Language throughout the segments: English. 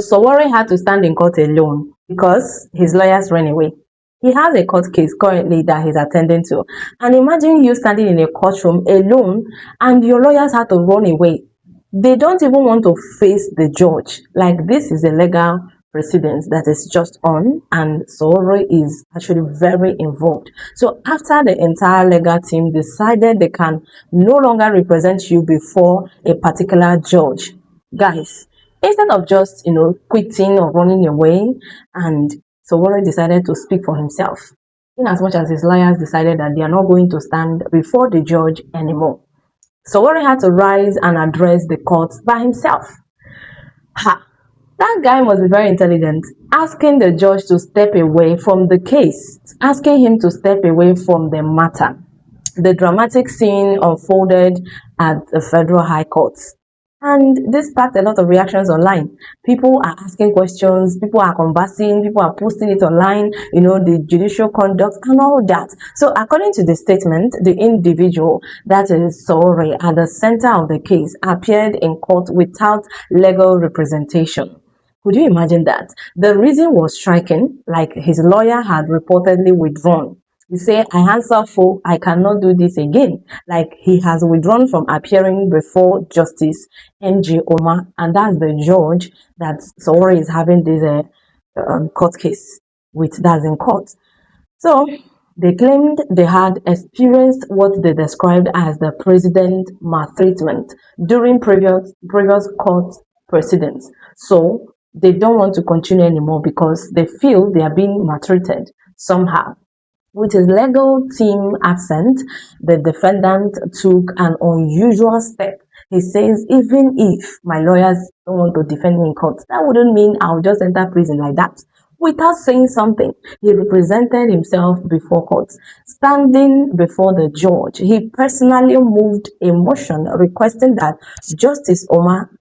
Sowore had to stand in court alone because his lawyers ran away. He has a court case currently that he's attending to. And imagine you standing in a courtroom alone and your lawyers had to run away. They don't even want to face the judge. Like, this is a legal precedent that is just on, and Sowore is actually very involved. So after the entire legal team decided they can no longer represent you before a particular judge, guys, instead of just quitting or running away, and Sowore decided to speak for himself, in as much as his lawyers decided that they are not going to stand before the judge anymore. Sowore had to rise and address the court by himself. Ha! That guy must be very intelligent, asking the judge to step away from the case, asking him to step away from the matter. The dramatic scene unfolded at the Federal High Court. And this sparked a lot of reactions online. People are asking questions, people are conversing, people are posting it online, the judicial conduct and all that. So according to the statement, the individual, that is Sowore, at the center of the case, appeared in court without legal representation. Could you imagine that? The reason was striking, like his lawyer had reportedly withdrawn. He said, I answer for, I cannot do this again. Like, he has withdrawn from appearing before Justice N.G. Omar, and that's the judge that Sowore is having this court case with, that's in court. So they claimed they had experienced what they described as the president maltreatment during previous court proceedings. So they don't want to continue anymore because they feel they are being maltreated somehow. With his legal team absent, the defendant took an unusual step. He says, even if my lawyers don't want to defend me in court, that wouldn't mean I'll just enter prison like that. Without saying something, he represented himself before court. Standing before the judge, he personally moved a motion requesting that Justice Omar,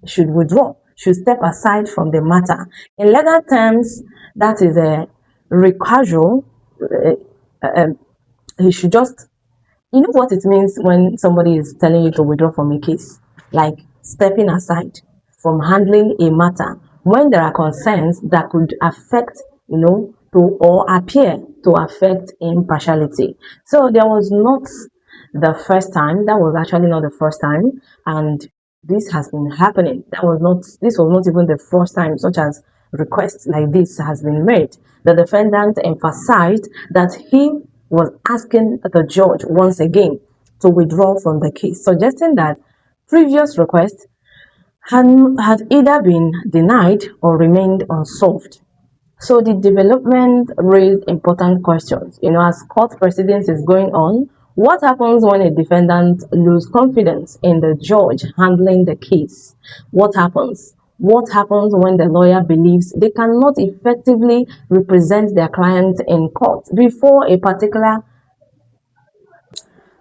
should withdraw, should step aside from the matter. In legal terms, that is a recusal. He should just, what it means when somebody is telling you to withdraw from a case, like stepping aside from handling a matter when there are concerns that could affect, or appear to affect impartiality. So there was not the first time, that was actually not the first time, and this has been happening. This was not even the first time such as requests like this has been made. The defendant emphasized that he was asking the judge once again to withdraw from the case, suggesting that previous requests had either been denied or remained unsolved. So the development raised important questions. As court proceedings is going on, what happens when a defendant loses confidence in the judge handling the case? What happens? What happens when the lawyer believes they cannot effectively represent their client in court before a particular,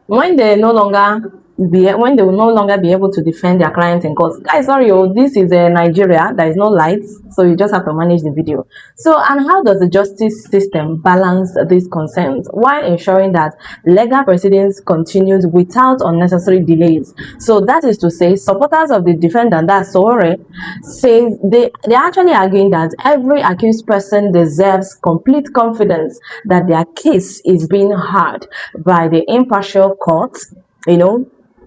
when they will no longer be able to defend their client in court? Guys, sorry, this is Nigeria. There is no lights, so you just have to manage the video. So, and how does the justice system balance these concerns while ensuring that legal proceedings continues without unnecessary delays? So that is to say, supporters of the defendant, that's Sowore, say they're actually arguing that every accused person deserves complete confidence that their case is being heard by the impartial court.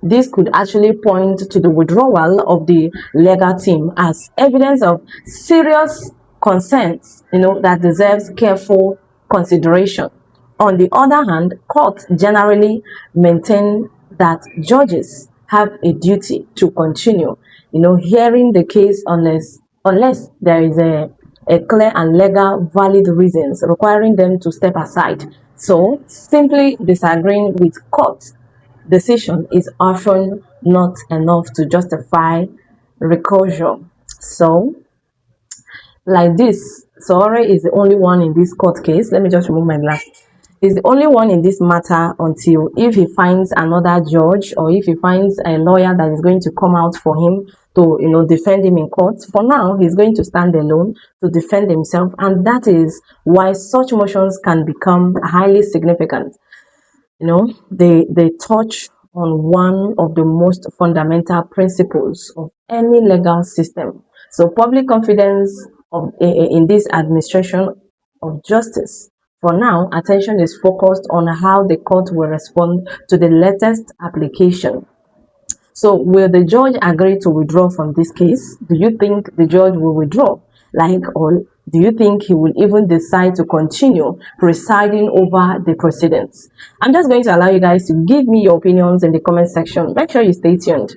This could actually point to the withdrawal of the legal team as evidence of serious concerns, that deserves careful consideration. On the other hand, courts generally maintain that judges have a duty to continue, hearing the case unless there is a clear and legal valid reasons requiring them to step aside. So, simply disagreeing with courts decision is often not enough to justify recusal. So, like this, Sowore is the only one in this court case. Let me just remove my glass. Is the only one in this matter until if he finds another judge or if he finds a lawyer that is going to come out for him to defend him in court. For now, he's going to stand alone to defend himself, and that is why such motions can become highly significant. They touch on one of the most fundamental principles of any legal system. So public confidence in this administration of justice. For now, attention is focused on how the court will respond to the latest application. So will the judge agree to withdraw from this case? Do you think the judge will withdraw? Or do you think he will even decide to continue presiding over the proceedings? I'm just going to allow you guys to give me your opinions in the comment section. Make sure you stay tuned.